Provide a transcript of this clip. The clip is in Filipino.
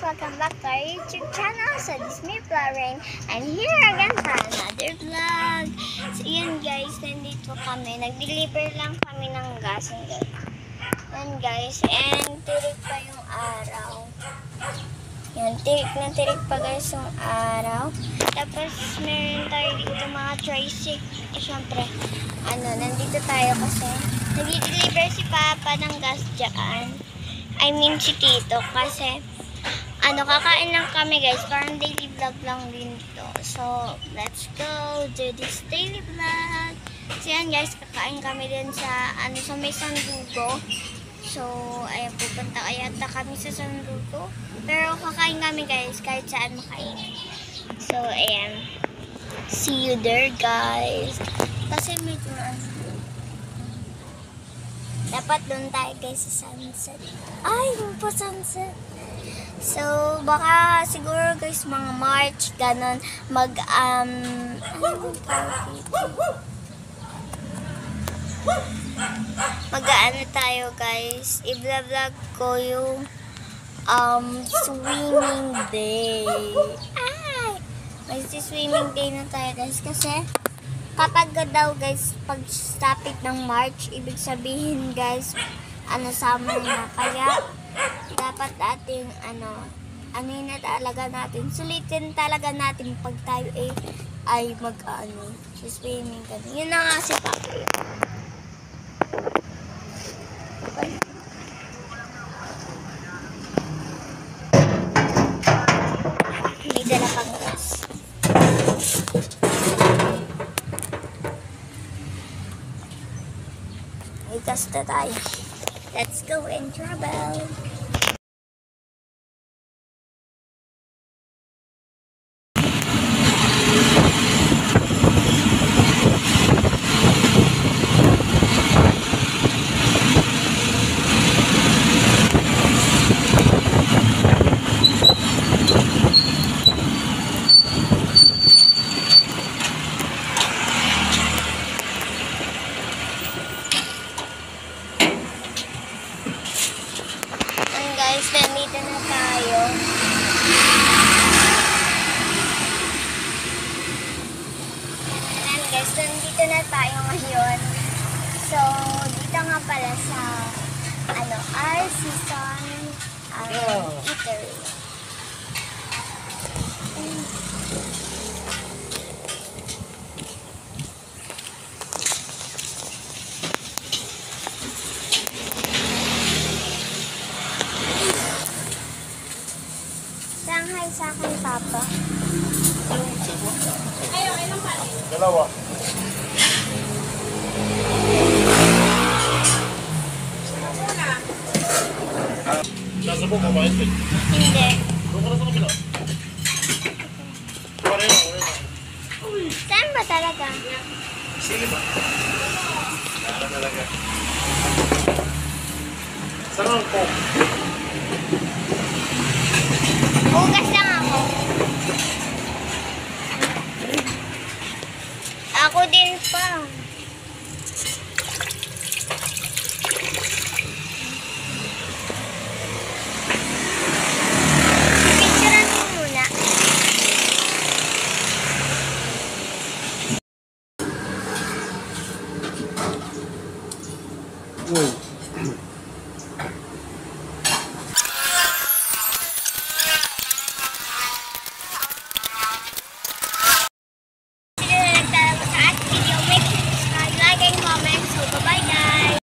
welcome back to our YouTube channel. So this is me, Florine, and here again for another vlog. So yun guys, nandito kami. Nag-deliver lang kami ng gas. Yan guys, and tirik pa yung araw. Yan, tirik na tirik pa guys yung araw. Tapos meron tayo dito mga tricycle. Siyempre, nandito tayo kasi nag-deliver si Papa ng gas dyan. I mean si Tito kasi kakain lang kami guys, parang daily vlog lang din ito. So let's go do this daily vlog. So yan guys, kakain kami din sa sa may Sandugo. So ayan, pupunta kayata kami sa Sandugo, pero kakain kami guys kahit saan makain. So ayan, see you there guys, kasi medyo dapat doon tayo guys sa sunset. Ay, yung po sunset. So, baka siguro guys mga March, ganon, mag-ano tayo guys, i-vlog ko yung swimming day. Ay! May swimming day na tayo guys kasi kapag daw guys, pag topic ng March, ibig sabihin guys, summer na. Kaya, dapat natin, na talaga natin, sulitin talaga natin pag tayo ay swimming kami. Yun na nga si Papa. May dala pang gas. Gas na tayo. Let's go and travel. Guys, nandito na tayo. Ayan guys, nandito na tayo ngayon. So, dito nga pala sa our season eatery. Hi sa akin, Papa. Ay, okay lang pala. Dalawa. Nasabog mo ba ito? Hindi. Doon ka na sa kabila. Pareho. Saan ba talaga? Sige ba? Saan talaga? Saan ang po? Bukas